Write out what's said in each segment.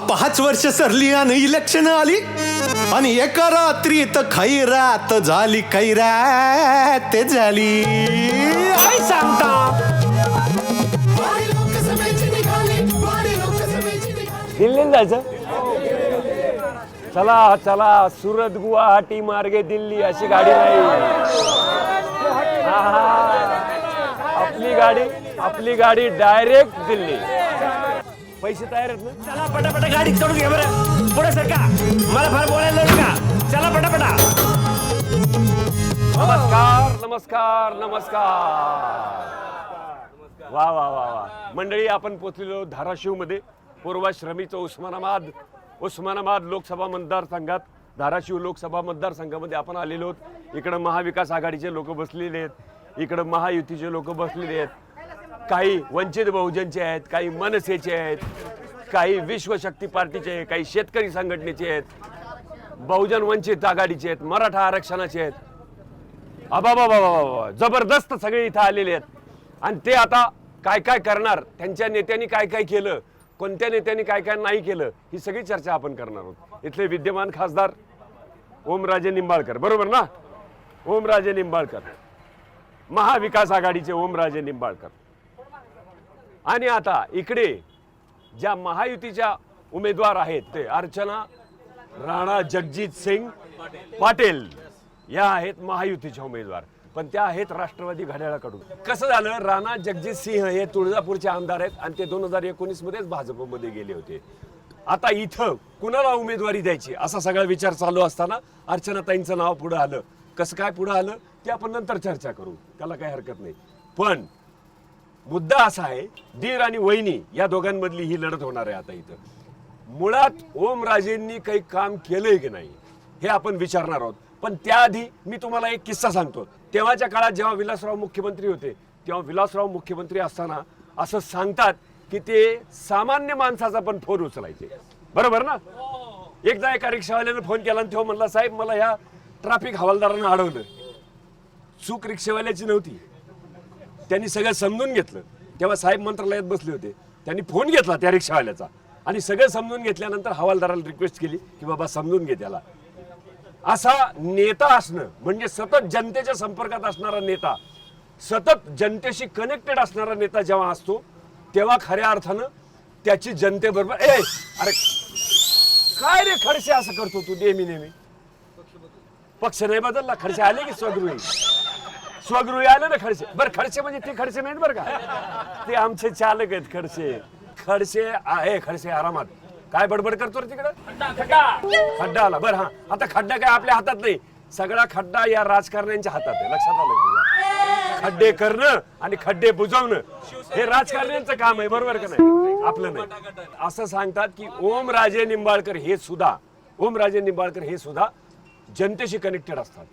5 वर्ष सरली आणि इलेक्शन आली आणि एका रात्रीत खैरात झाली, खैरात झाली. काय सांगता? दिल्लीला जायचं? चला चला, सुरत गुवाहाटी मार्गे दिल्ली अशी गाडी नाही. आपली गाडी डायरेक्ट दिल्ली. पैसे तयार आहेत ना? चला पटापटा गाडी चढून घ्या बरं. पुढे सरका, मला फार बोलायला नका. चला पटापटा. नमस्कार नमस्कार नमस्कार. वा वा वा वा मंडळी, आपण पोचलेलो धाराशिव मध्ये. पूर्वाश्रमीचं उस्मानाबाद लोकसभा मतदारसंघात, धाराशिव लोकसभा मतदारसंघामध्ये आपण आलेलो आहोत. इकडं महाविकास आघाडीचे लोक बसलेले आहेत, इकडं महायुतीचे लोक बसलेले आहेत. काही वंचित बहुजनचे आहेत, काही मनसेचे आहेत, काही विश्वशक्ती पार्टीचे आहेत, काही शेतकरी संघटनेचे आहेत, बहुजन वंचित आघाडीचे आहेत, मराठा आरक्षणाचे आहेत. अबाबा जबरदस्त सगळे इथं आलेले आहेत. आणि ते आता काय काय करणार, त्यांच्या नेत्यांनी काय काय केलं, कोणत्या नेत्यांनी काय काय नाही केलं, ही सगळी चर्चा आपण करणार आहोत. इथले विद्यमान खासदार ओमराजे निंबाळकर, बरोबर ना? ओमराजे निंबाळकर, महाविकास आघाडीचे ओमराजे निंबाळकर. आणि आता इकडे ज्या महायुतीच्या उमेदवार आहेत ते अर्चना राणा जगजित सिंग पाटील या आहेत महायुतीच्या उमेदवार, पण त्या आहेत राष्ट्रवादी घड्याळाकडून. कसं झालं, राणा जगजित सिंह हे तुळजापूरचे आमदार आहेत आणि ते 2019 मध्येच भाजपमध्ये गेले होते. आता इथं कुणाला उमेदवारी द्यायची असा सगळा विचार चालू असताना अर्चनाताईंचं नाव पुढे आलं. कसं काय पुढे आलं ते आपण नंतर चर्चा करू, त्याला काही हरकत नाही. पण मुद्दा असा आहे, दीर आणि वहिनी या दोघांमधली ही लढत होणार आहे. आता इथं मुळात ओमराजेंनी काही काम केलंय की नाही हे आपण विचारणार आहोत. पण त्याआधी मी तुम्हाला एक किस्सा सांगतो. तेव्हाच्या काळात जेव्हा विलासराव मुख्यमंत्री होते, तेव्हा विलासराव मुख्यमंत्री असताना असं सांगतात की ते सामान्य माणसाचा पण फोन उचलायचे, बरोबर ना? एकदा एका रिक्षावाल्याने फोन केला आणि तेव्हा म्हणला, साहेब मला ह्या ट्रॅफिक हवालदारानं अडवलं. चूक रिक्षावाल्याची नव्हती, त्यांनी सगळं समजून घेतलं. तेव्हा साहेब मंत्रालयात बसले होते, त्यांनी फोन घेतला त्या रिक्षावाल्याचा आणि सगळं समजून घेतल्यानंतर हवालदाराला रिक्वेस्ट केली की बाबा समजून घे त्याला. असा नेता असणं म्हणजे सतत जनतेच्या संपर्कात असणारा नेता, सतत जनतेशी कनेक्टेड असणारा नेता जेव्हा असतो तेव्हा खऱ्या अर्थानं त्याची जनतेबरोबर अरे काय रे खडसे असं करतो तू नेहमी? पक्ष नाही बदलला, खडसे आले की स्वगृही आले ना खडसे. बरं खडसे म्हणजे ते खडसे नाहीत बरं का, ते आमचे चालक आहेत खडसे आहे. खडसे आरामात काय बडबड करतो रे तिकडं? खड्डा आला. बरं, हा आता खड्डा काय आपल्या हातात नाही, सगळा खड्डा या राजकारण्यांच्या हातात आहे. लक्षात आलं तुझ्या? खड्डे करणं आणि खड्डे बुजवणं हे राजकारण्यांचं काम आहे, बरोबर का नाही? आपलं नाही. असं सांगतात की ओमराजे निंबाळकर हे सुद्धा जनतेशी कनेक्टेड असतात.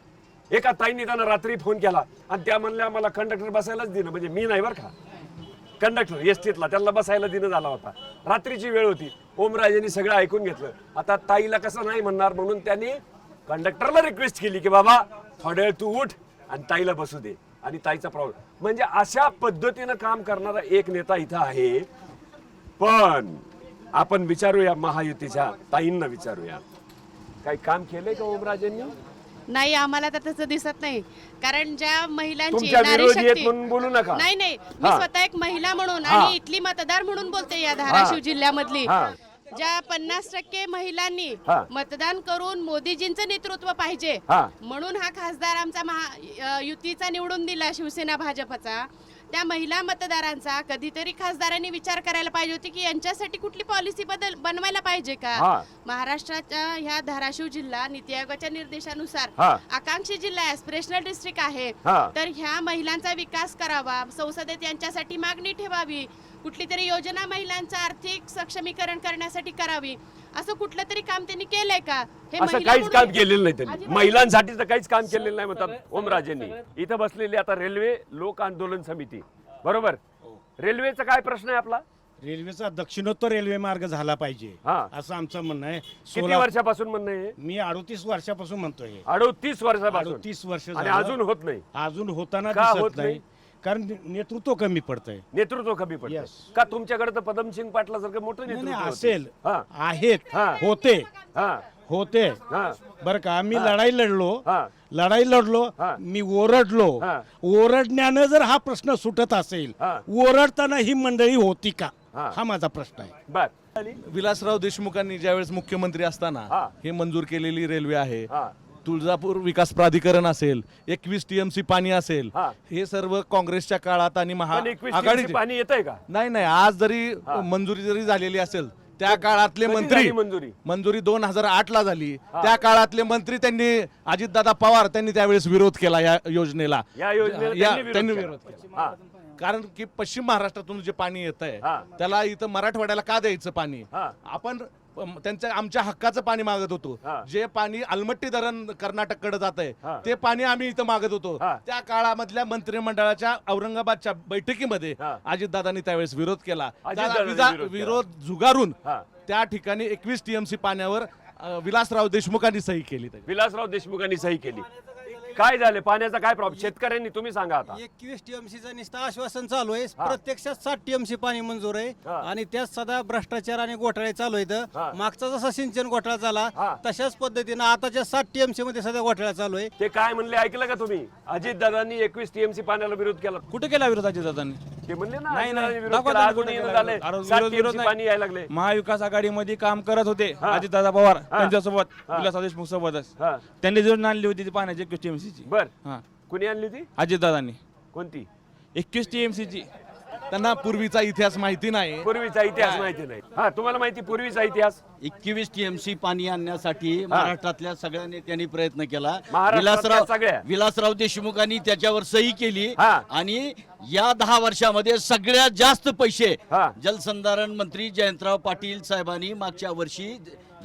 एका ताईंनी त्यांना रात्री फोन केला आणि त्या म्हणल्या मला कंडक्टर बसायलाच दिलं, म्हणजे मी नाही बरं का, कंडक्टर एसटीतला त्यांना बसायला दिनं झाला होता. रात्रीची वेळ होती. ओमराजेंनी सगळं ऐकून घेतलं. आता ताईला कसं नाही म्हणणार म्हणून त्यांनी कंडक्टरला रिक्वेस्ट केली की बाबा थोड्या वेळ तू उठ आणि ताईला बसू दे, आणि ताईचा प्रॉब्लेम. म्हणजे अशा पद्धतीनं काम करणारा एक नेता इथं आहे. पण आपण विचारूया महायुतीच्या ताईंना विचारूया, काही काम केलंय का ओमराजेंनी? नाही, आम्हाला तर तसं दिसत नाही. कारण ज्या महिलांची तुमच्या विरोधी आहेत म्हणून बोलू नका. नाही, मी स्वतः एक महिला म्हणून आणि इथली मतदार म्हणून बोलते. या धाराशिव जिल्ह्यामधली ज्या 50% महिलांनी मतदान करून मोदीजींचं नेतृत्व पाहिजे म्हणून हा खासदार आमचा युतीचा निवडून दिला, शिवसेना भाजपचा, त्या महिला मतदारांचा कधीतरी खासदारांनी विचार करायला पाहिजे होती की यांच्यासाठी कुठली पॉलिसी बनवायला पाहिजे का. महाराष्ट्राच्या ह्या धाराशिव जिल्हा नीती आयोगाच्या निर्देशानुसार आकांक्षी जिल्हा एस्पिरेशनल डिस्ट्रिक्ट आहे, तर ह्या महिलांचा विकास करावा, संसदेत यांच्यासाठी मागणी ठेवावी, कुठली तरी योजना महिलांचं आर्थिक सक्षमीकरण करण्यासाठी करावी. असं कुठलं तरी काम त्यांनी केलंय का? हे असं काहीच काम केलेलं नाही त्यांनी. महिलांसाठी तर काहीच काम केलेलं नाही म्हणतात ओमराजेंनी. इथं बसलेली आता रेल्वे लोक आंदोलन समिती, बरोबर? रेल्वेचा काय प्रश्न आहे आपला? रेल्वेचा दक्षिणोत्तर रेल्वे मार्ग झाला पाहिजे असं आमचं म्हणणं आहे. किती वर्षापासून म्हणणं आहे? मी 38 वर्षापासून म्हणतोय. 38 वर्षापासून? 38 वर्ष आणि अजून होत नाही. अजून होताना का दिसत होत नाही. कारण नेतृत्व कमी पडतंय. नेतृत्व कमी पडतं Yes. का तुमच्याकडे तर पदमसिंग पाटलासारखं मोठं नाही, नेतृत्व नाही, होतं. असेल हा, आहेत हा. होते हा. बरं का. आम्ही लढाई लढलो हा. मी ओरडलो. हा. ओरडण्यानं जर हा प्रश्न सुटत असेल, हा. ओरडताना ही मंडळी होती का, हा. हा माझा प्रश्न आहे. बर विलासराव देशमुखांनी ज्यावेळेस मुख्यमंत्री असताना हा. हे मंजूर केलेली रेल्वे आहे. हा. तुळजापूर विकास प्राधिकरण असेल, 21 TMC पाणी असेल, हा. हे सर्व काँग्रेसच्या काळात आणि पण 21 महाआघाडी TMC पाणी येतंय का? नाही आज जरी मंजुरी जरी झालेली असेल, त्या काळातले कधी मंत्री झाली मंजुरी? 2008 ला झाली. त्या काळातले मंत्री त्यांनी अजितदादा पवार त्यांनी त्यावेळेस विरोध केला या योजनेला. या योजनेला त्यांनी विरोध केला. हा. कारण की पश्चिम महाराष्ट्रातून जे पाणी येत आहे हा. त्याला इथं मराठवाड्याला का द्यायचं पाणी? हा. आपण आमच्या हक्काचं पाणी मागत होतो. हा. जे पाणी अलमट्टी धरण कर्नाटककडे जात आहे हा. ते पाणी आम्ही इथं मागत होतो. हा. त्या काळामधल्या मंत्रिमंडळाच्या औरंगाबादच्या बैठकीमध्ये हा. अजितदादांनी त्यावेळेस विरोध केला. अजितदादांनी त्या विरोध केला. विरोध झुगारून हा. त्या ठिकाणी 21 TMC पाण्यावर विलासराव देशमुखांनी सही केली. विलासराव देशमुखांनी सही केली. काय झालं पाण्याचा काय प्रॉब्लेम शेतकऱ्यांनी तुम्ही सांगा आता. 21 TMCचं नुसतं आश्वासन चालू आहे. प्रत्यक्षात 60 TMC पाणी मंजूर आहे आणि त्यात सदा भ्रष्टाचार आणि घोटाळे चालू आहेत. मागचा जसा सिंचन घोटाळा झाला तशाच पद्धतीनं आताच्या 60 TMC मध्ये सध्या घोटाळा चालू आहे. ते काय म्हणले ऐकलं का तुम्ही? अजितदादांनी 21 TMC पाण्याला विरोध केला. कुठे केला विरोध अजितदादांनी? ते म्हणले ना नाही, नाही. अजितदादांनी विरोध दाखवा केला. त्यांनी अजूनही कुठे झालंय. केला. अरे 7 विरोध TMC नाही. पाणी यायला लागले. महाविकास आघाडीमध्ये काम करत होते अजितदादा पवार त्यांच्यासोबत विलासराव देशमुख सोबतच हा. त्यांनी जोडून आणली होती ती पाण्याची 21 TMC ची. बर हा कुणी आणली होती? अजितदादांनी कोणती? 21 TMC ची. त्यांना पूर्वीचा इतिहास माहिती नाही. पूर्वीचा इतिहास माहिती नाही. हा तुम्हाला माहिती पूर्वीचा इतिहास? 21 TMC पाणी आणण्यासाठी महाराष्ट्रातल्या सगळ्या नेत्यांनी प्रयत्न केला. महाराष्ट्रातल्या सगळ्या? विलासराव देशमुखांनी त्याच्यावर सही केली हा. आणि या 10 वर्षामध्ये सगळ्यात जास्त पैसे हा. जलसंधारण मंत्री जयंतराव पाटील साहेबांनी मागच्या वर्षी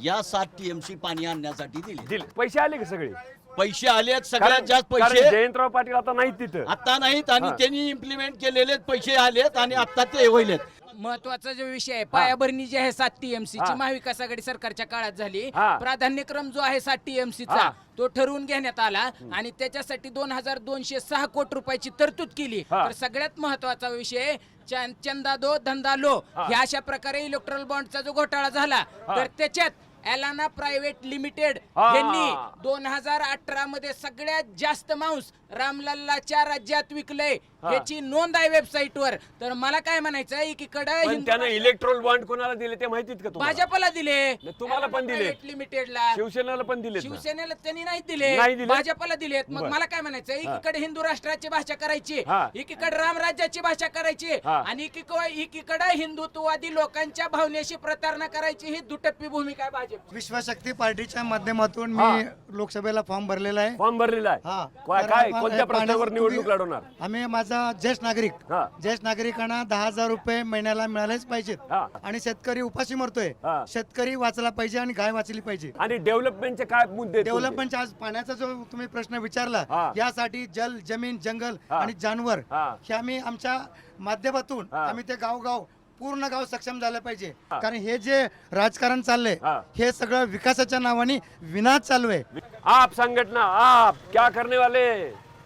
या 7 TMC पाणी आणण्यासाठी दिले. पैसे आले का सगळे? पैसे आलेत सगळ्यात कारण- जास्त कारण पैसे जयंतराव पाटील आता नाहीत तिथं. आता नाहीत आणि त्यांनी इम्प्लिमेंट केलेले पैसे आलेत आणि आता ते होईलेत. महत्वाचा जो विषय आहे पायाभरणी जी आहे 7 TMC ची महाविकास आघाडी सरकारच्या काळात झाली. प्राधान्यक्रम जो आहे 7 TMC चा तो ठरवून घेण्यात आला आणि त्याच्यासाठी 2206 कोटी रुपयाची तरतूद केली. तर सगळ्यात महत्वाचा विषय चंदा दो धंदा लो ह्या अशा प्रकारे इलेक्ट्रॉल बॉन्डचा जो घोटाळा झाला तर त्याच्यात एलाना प्रायव्हेट लिमिटेड यांनी 2018 मध्ये सगळ्यात जास्त मांस रामलल्लाच्या राज्यात विकलंय याची नोंद आहे वेबसाईट वर. तर मला काय म्हणायचं एकीकडे त्यानं इलेक्ट्रोल बॉन्ड कोणाला दिले ते माहितीत का तुम्हाला? भाजपला दिले, तुम्हाला पण दिले, लिमिटेडला, शिवसेनेला पण दिले, शिवसेनेला त्यांनी नाही नाही दिले, दिले. भाजपला दिलेत. मग मला काय म्हणायचं एकीकडे हिंदू राष्ट्राची भाषा करायची, एकीकडे रामराज्याची भाषा करायची आणि एकीकडे हिंदुत्ववादी लोकांच्या भावनेशी प्रतारणा करायची. ही दुटप्पी भूमिका आहे भाजप. विश्वशक्ती पार्टीच्या माध्यमातून मी लोकसभेला फॉर्म भरलेला आहे. फॉर्म भरलेला आहे. काय कोणत्या प्रश्नावर निवडणूक लढवणार? आम्ही माझा ज्येष्ठ नागरिकांना 10,000 रुपये महिन्याला मिळालेच पाहिजेत आणि शेतकरी उपाशी मरतोय. शेतकरी वाचला पाहिजे आणि गाय वाचली पाहिजे. आणि डेव्हलपमेंटचे काय मुद्दे? डेव्हलपमेंट आज पाण्याचा जो तुम्ही प्रश्न विचारला यासाठी जल जमीन जंगल आणि जानवर हे आम्ही आमच्या माध्यमातून आम्ही ते गाव पूर्ण गाव सक्षम झालं पाहिजे. कारण हे जे राजकारण चाललंय हे सगळं विकासाच्या नावाने विनाश चालू आहे. आप संघटना आप क्या करने वाले?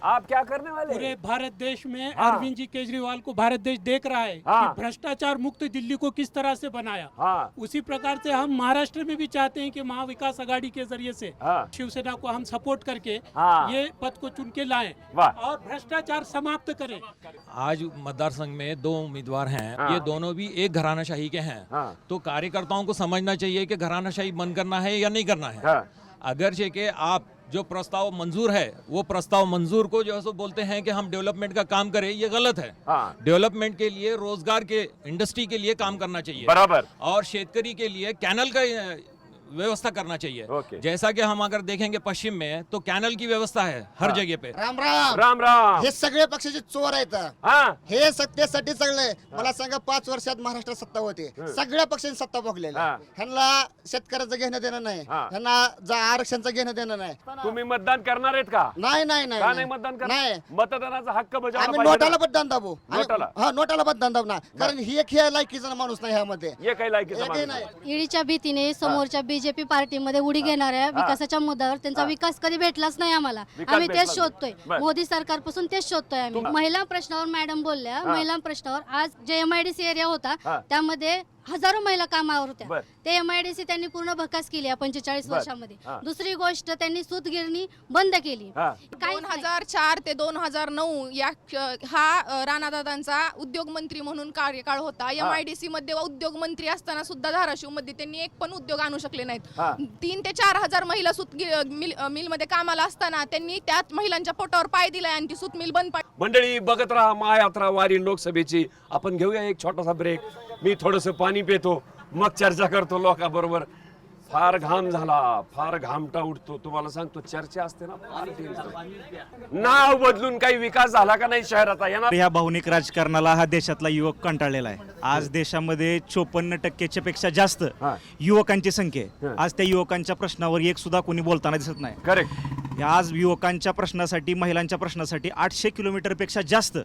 आप क्या करने वाले? पूरे भारत देश में अरविंद जी केजरीवाल को भारत देश देख रहा है कि भ्रष्टाचार मुक्त दिल्ली को किस तरह से बनाया. उसी प्रकार से हम महाराष्ट्र में भी चाहते हैं कि महाविकास आघाड़ी के जरिए से शिवसेना को हम सपोर्ट करके ये पद को चुन के लाएं और भ्रष्टाचार समाप्त करें. आज मतदार संघ में 2 उम्मीदवार हैं. ये दोनों भी एक घरानाशाही के हैं. तो कार्यकर्ताओं को समझना चाहिए कि घरानाशाही बंद करना है या नहीं करना है. अगरचे के आप जो प्रस्ताव मंजूर है वो प्रस्ताव मंजूर को जो है सो बोलते हैं कि हम डेवलपमेंट का काम करें, ये गलत है. डेवलपमेंट के लिए रोजगार के इंडस्ट्री के लिए काम करना चाहिए बराबर, और शेतकरी के लिए कैनल का व्यवस्था करना चाहिए. जैसा कि हम अगर देखेंगे पश्चिम में तो कैनल की व्यवस्था है हर जगह पे. राम राम राम राम. हे सगळे पक्षाचे चोर आहेत. हे सत्तेसाठी सगळे मला सांगा 5 वर्षात महाराष्ट्रात सत्ता होती. सगळ्या पक्षांनी सत्ता भोगलेली. ह्यांना शेतकऱ्याचं घेणं देणं नाही, ह्यांना आरक्षणचं घेणं देणं नाही. तुम्ही मतदान करणार आहेत का? नाही मतदान करणार? मतदानाचा हक्क बजावला आम्ही पाहिजे. नोटाला मतदान दाबू. नोटाला मतदान दाबू ना. कारण ही एक लायकीचा माणूस नाही ह्यामध्ये. हे काही लायकीचा माणूस नाही. ईडीच्या भीतीने समोरच्या बीजेपी पार्टीमध्ये उडी घेणाऱ्या विकासाच्या मुद्द्यावर त्यांचा विकास कधी भेटलाच नाही आम्हाला. आम्ही तेच शोधतोय, मोदी सरकारपासून तेच शोधतोय आम्ही. महिला प्रश्नावर मॅडम बोलल्या, महिला प्रश्नावर आज जे MIDC एरिया होता त्यामध्ये हजारो महिला कामावर होत्या. ते MIDC त्यांनी पूर्ण भकास केली 45 वर्षामध्ये. दुसरी गोष्ट, त्यांनी सूतगिरणी बंद केली. 2004 ते 2009 या हा राणादादांचा उद्योग मंत्री म्हणून कार्यकाळ होता. MIDC मध्ये उद्योग मंत्री असताना सुद्धा धाराशिव मध्ये त्यांनी एक पण उद्योग आणू शकले नाहीत. 3 ते 4 हजार महिला सूत मिल मध्ये कामाला असताना त्यांनी त्यात महिलांच्या पोटावर पाय दिलाय आणि ती सूत मिल बंद पाडली. मंडळी, बघत राहा महायात्रा वारी लोकसभेची. आपण घेऊया एक छोटासा ब्रेक. मी थोडंसं पाणी पितो, मग चर्चा करतो लोकांबरोबर. फार घाम झाला, फार घामटा उठतो. तुम्हाला सांगतो, चर्चा असते ना, फार नाव बदलून काही विकास झाला का नाही शहराचा? या भावनिक राजकारणाला हा देशातला युवक कंटाळलेला आहे. आज देशामध्ये 54% पेक्षा जास्त युवकांची संख्या आहे. आज त्या युवकांच्या प्रश्नावर एक सुद्धा कोणी बोलताना दिसत नाही. करेक्ट. आज युवकांच्या प्रश्नासाठी, महिलांच्या प्रश्नासाठी 800 किलोमीटरपेक्षा जास्त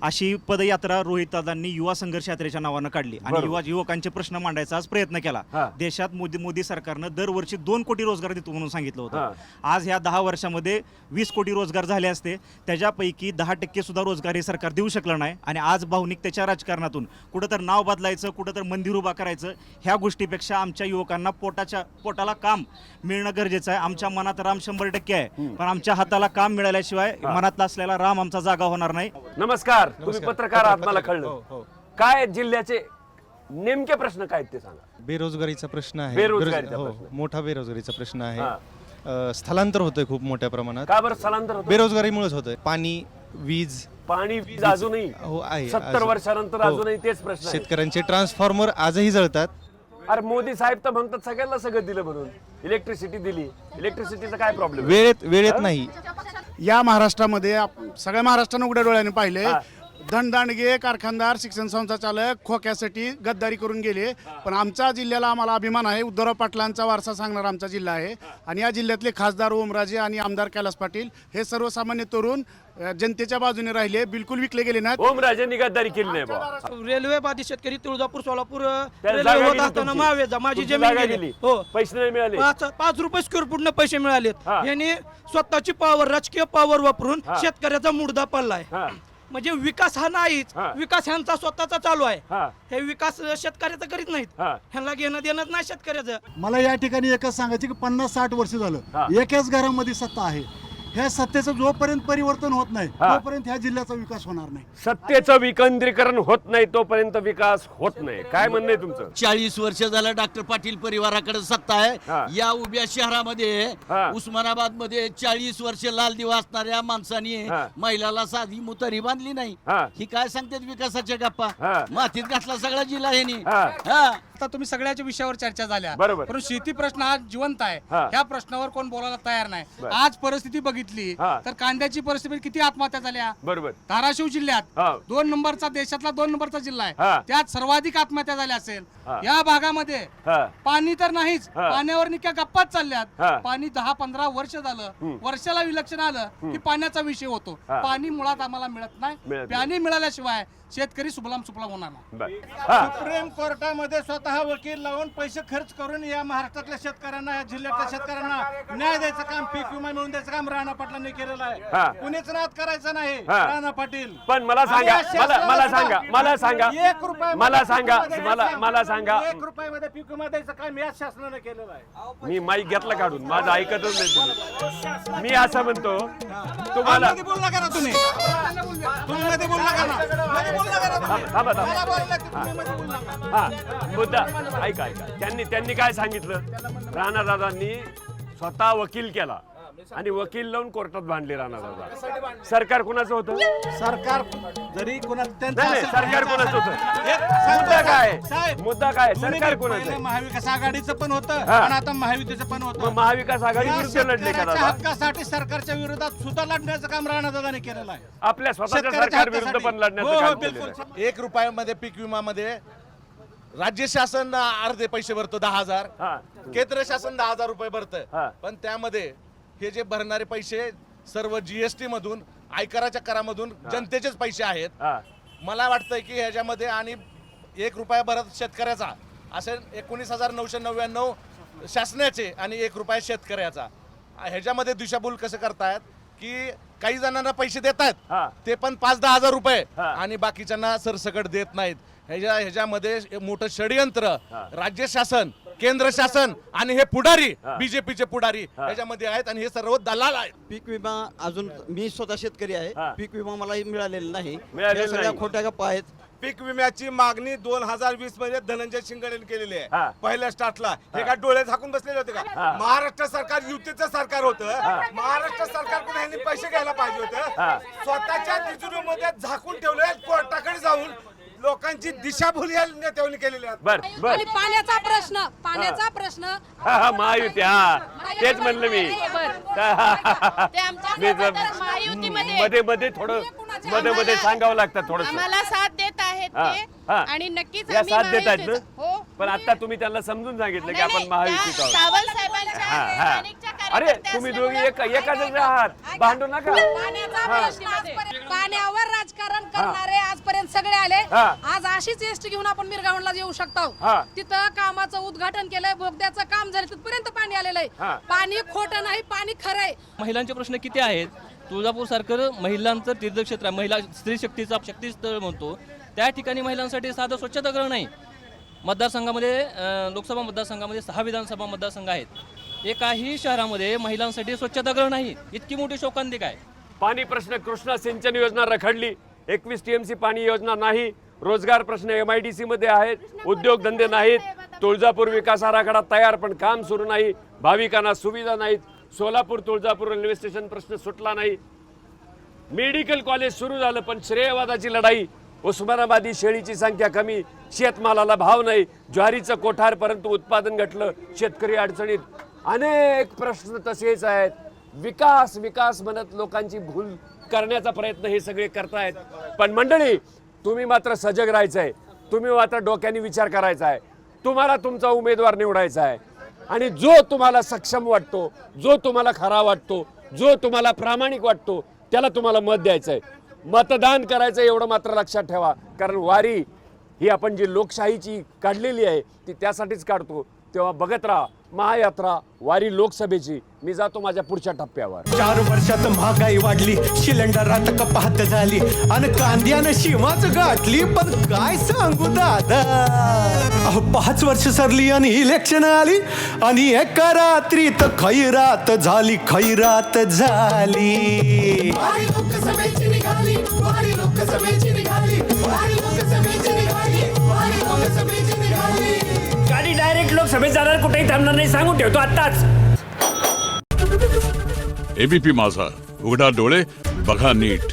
अशी पदयात्रा रोहितदादांनी युवा संघर्ष यात्रेच्या नावानं काढली आणि युवकांचे प्रश्न मांडायचा आज प्रयत्न केला. देशात मोदी सरकारनं दरवर्षी 2 कोटी रोजगार देतो म्हणून सांगितलं होतं. आज ह्या 10 वर्षामध्ये 20 कोटी रोजगार झाले असते. त्याच्यापैकी 10% सुद्धा रोजगार हे सरकार देऊ शकलं नाही. आणि आज भावनिकतेच्या राजकारणातून कुठं तर नाव बदलायचं, कुठं तर मंदिर उभा करायचं, ह्या गोष्टीपेक्षा आमच्या युवकांना पोटाला काम मिळणं गरजेचं आहे. आमच्या मनात राम 100% आहे, पण आमच्या हाताला काम मिळाल्याशिवाय मनातला असलेला राम आमचा जागा होणार नाही. नमस्कार, तुम्ही पत्रकार आहात, मला कळलं. काय जिल्ह्याचे नेमके प्रश्न काय ते सांगा. बेरोजगारीचा प्रश्न आहे. बेरोजगारीचा प्रश्न. मोठा बेरोजगारीचा प्रश्न आहे. स्थलांतर होतंय खूप मोठ्या प्रमाणात. का बरं स्थलांतर होतं? बेरोजगारीमुळेच होतंय. पाणी, वीज अजूनही आहे. 70 वर्षानंतर अजूनही तेच प्रश्न. शेतकऱ्यांचे ट्रान्सफॉर्मर आजही जळतात. अरे मोदी साहेब तर म्हणतात सगळ्यांना सगळं दिलं म्हणून, इलेक्ट्रिसिटी दिली. इलेक्ट्रिसिटीचा काय प्रॉब्लेम? वेळेत नाही. या महाराष्ट्रामध्ये सगळ्या महाराष्ट्रानं उघड्या डोळ्याने पाहिले. धनदांडगे कारखानदार, शिक्षण संस्था चालक खोक्यासाठी गद्दारी करून गेले. पण आमच्या जिल्ह्याला आम्हाला अभिमान आहे. उद्धवराव पाटलांचा वारसा सांगणारा आमचा जिल्हा आहे. आणि या जिल्ह्यातले खासदार ओमराजे आणि आमदार कैलास पाटील हे सर्वसामान्य तरुण जनतेच्या बाजूने राहिले, बिलकुल विकले गेले नाहीत. ओमराजेंनी गद्दारी केली नाही बा. रेल्वे बाधित शेतकरी तुळजापूर सोलापूर रेल्वे होत असताना महावेजा माझी जमीन गेली. हो, पैसे नाही मिळाले. 5 रुपये स्क्वेअर फूटने पैसे मिळालेत. यांनी स्वतःची पावर, राजकीय पावर वापरून शेतकऱ्याचा मुर्दा पडलाय. म्हणजे विकास हा नाहीच. विकास ह्यांचा स्वतःचा चालू आहे. हे विकास शेतकऱ्याचा करीत नाहीत. ह्यांना घेणं देणं नाही शेतकऱ्याचं. मला या ठिकाणी एकच सांगायचं की 50-60 वर्ष झालं एकाच घरामध्ये सत्ता आहे. ह्या सत्तेचं जोपर्यंत परिवर्तन होत नाही तोपर्यंत ह्या जिल्ह्याचा विकास होणार नाही. सत्तेचं विकेंद्रीकरण होत नाही तोपर्यंत विकास होत नाही. काय म्हणणं आहे तुमचं? 40 वर्ष झालं डॉक्टर पाटील परिवाराकडे सत्ता आहे. या उभ्या शहरामध्ये उस्मानाबाद मध्ये 40 वर्ष लाल दिवा असणाऱ्या माणसांनी महिलाला साधी मुतारी बांधली नाही. ही काय सांगतात विकासाच्या गप्पा? मातीत घातला सगळा जिल्हा ह्यांनी. आता तुम्ही सगळ्याच्या विषयावर चर्चा झाल्या, बरोबर. पण शेती प्रश्न आज जिवंत आहे. ह्या प्रश्नावर कोण बोलायला तयार नाही. आज परिस्थिती बघितली तर कांद्याची परिस्थिती किती आत्महत्या झाल्या. बरोबर. धाराशिव जिल्ह्यात 2 नंबरचा, देशातला 2 नंबरचा जिल्हा आहे. त्यात सर्वाधिक आत्महत्या झाल्या असेल. या भागामध्ये पाणी तर नाहीच, पाण्यावर निक्या गप्पाच चालल्यात. पाणी 10-15 वर्ष झालं, वर्षाला विलक्षण आलं की पाण्याचा विषय होतो. पाणी मुळात आम्हाला मिळत नाही. पाणी मिळाल्याशिवाय शेतकरी सुफलाम सुफलाम होणार नाही. सुप्रीम कोर्टामध्ये स्वतः वकील लावून पैसे खर्च करून या महाराष्ट्रातल्या शेतकऱ्यांना, या जिल्ह्यातल्या शेतकऱ्यांना न्याय द्यायचं काम, पीक विमा मिळवून द्यायचं काम राणा पाटलांनी केलेलं आहे. कुणीच नाद करायचं नाही. राणा पाटील. पण मला सांगा, ₹1 रुपयामध्ये पीक विमा द्यायचं काम या शासनाने केलेलं आहे. मी माईक घेतला काढून, माझं ऐकतच नाही तुम्ही. मी असं म्हणतो तुम्हाला, बोलला का ना तुम्ही? तुम्ही बोलला का ना? मुद्दा ऐका. त्यांनी काय सांगितलं? राणादादांनी स्वतः वकील केला आणि वकील लावून कोर्टात भांडले राणादादा. सरकार कुणाचं होतं? सरकार जरी सरकार कुणाचं होतं? मुद्दा काय? सरकार कुणाचं आहे? महाविकास आघाडीचं पण होतं आणि आता महायुतीचं पण होतं. महाविकास आघाडी विरुद्ध लढले का? हक्कासाठी सरकारच्या विरोधात सुद्धा लढण्याचं काम राणादादाने केलेलं आहे. आपल्या स्वतःच्या सरकार विरुद्ध पण लढण्याचं काम केलेलं आहे. 1 रुपयामध्ये पीक विमामध्ये राज्य शासन अर्धे पैसे भरतो 10,000. केंद्र शासन 10,000 रुपये भरतं. पण त्यामध्ये हे जे भरणारे पैसे सर्व GST मधून, आयकराच्या करामधून जनतेचेच पैसे आहेत. मला वाटतंय की ह्याच्यामध्ये आणि 1 रुपया भरत शेतकऱ्याचा असे 19,999 शासनाचे आणि 1 रुपया शेतकऱ्याचा. ह्याच्यामध्ये दिशाभूल कसं करतायत की काही जणांना पैसे देत आहेत ते पण 5-10 हजार रुपये आणि बाकीच्यांना सरसकट देत नाहीत. ह्याच्यामध्ये मोठं षडयंत्र राज्य शासन, केंद्र शासन आणि हे पुढारी बीजेपीचे पुढारी ह्याच्यामध्ये आहेत आणि हे सर्व दलाल आहेत. पीक विमा अजून मी स्वतः शेतकरी आहे, पीक विमा मला मिळालेला नाही. मिळालेला हे सगळ्या नाही. खोट्या गप्पा आहेत. पीक विम्याची मागणी 2020 मध्ये धनंजय शिंगडेने केलेली आहे. पहिल्या स्टार्टला हे काय डोळे झाकून बसलेले होते का? महाराष्ट्र सरकार युतीचं सरकार होतं. महाराष्ट्र सरकारकडून ह्यांनी पैसे घ्यायला पाहिजे होतं. स्वतःच्या तिजोरीमध्ये झाकून ठेवले, कोर्टाकडे जाऊन लोकांची दिशाभूल या नेत्यांनी केलेली आहे. आणि पाण्याचा प्रश्न महायुती, तेच म्हणलं मी. मध्ये थोडं मध्ये सांगावं लागतं थोडं. आम्हाला साथ देत आहेत ते आणि नक्कीच या आम्ही साथ देत आहेत महायुतीचं- ना. पण आता तुम्ही त्यांना समजून सांगितलं की आपण महायुतीत आहोत. सावंत साहेबांच्या अरे तुम्ही दोघी एकाच आहात, भांडू नका. पाण्यावर राजकारण करणारे आजपर्यंत सगळे आले. आज अशीच एसटी घेऊन आपण मिरगावला येऊ शकतो. तिथं कामाचं उद्घाटन केलंय, बोगद्याचं काम झालं, तिथपर्यंत पाणी आलेलं आहे. पाणी खोटं नाही, पाणी खरं आहे. महिलांचे प्रश्न किती आहेत? तुळजापूर सारखं महिलांचं तीर्थक्षेत्र आहे, महिला स्त्री शक्तीचा शक्तीस्थळ म्हणतो, त्या ठिकाणी महिलांसाठी साधं स्वच्छतागृह नाही. मतदारसंघामध्ये लोकसभा मतदारसंघामध्ये 6 विधानसभा मतदारसंघ आहेत. एकाही शहरामध्ये महिलांसाठी स्वच्छतागृह नाही. इतकी मोठी शोकांतिका आहे. पाणी प्रश्न, कृष्णा सिंचन योजना रखडली, 21 TMC पाणी योजना नाही. रोजगार प्रश्न MIDC मध्ये आहेत, उद्योगधंदे नाहीत. तुळजापूर विकास आराखडा तयार पण काम सुरू नाही. भाविकांना सुविधा नाहीत. सोलापूर तुळजापूर रेल्वे स्टेशन प्रश्न सुटला नाही. मेडिकल कॉलेज सुरू झालं पण श्रेयवादाची लढाई. उस्मानाबादी शेळीची संख्या कमी, शेतमालाला भाव नाही. ज्वारीचं कोठार परंतु उत्पादन घटलं, शेतकरी अडचणीत. अनेक प्रश्न तसेच आहेत. विकास विकास म्हणत लोकांची भूल करण्याचा प्रयत्न हे सगळे करतायत. पण मंडळी, तुम्ही मात्र सजग राहायचंय. तुम्ही मात्र डोक्याने विचार करायचा आहे. तुम्हाला तुमचा उमेदवार निवडायचा आहे आणि जो तुम्हाला सक्षम वाटतो, जो तुम्हाला खरा वाटतो, जो तुम्हाला प्रामाणिक वाटतो, त्याला तुम्हाला मत द्यायचं आहे. मतदान करायचं एवढं मात्र लक्षात ठेवा. कारण वारी ही आपण जी लोकशाहीची काढलेली आहे ती त्यासाठीच काढतो. तेव्हा बघत राहा महायात्रा वारी लोकसभेची. मी जातो माझ्या पुढच्या टप्प्यावर. 4 वर्षात महागाई वाढली, सिलेंडरात कपात झाली आणि कांद्यानं शिमाच गाठली. पण काय सांगू दादा, 5 वर्ष सरली आणि इलेक्शन आली आणि एका रात्रीत खैरात झाली, खैरात झाली. गाडी डायरेक्ट लोकसभेत जाणार, कुठेही थांबणार नाही, सांगून ठेवतो आत्ताच. ABP माझा, उघडा डोळे बघा नीट.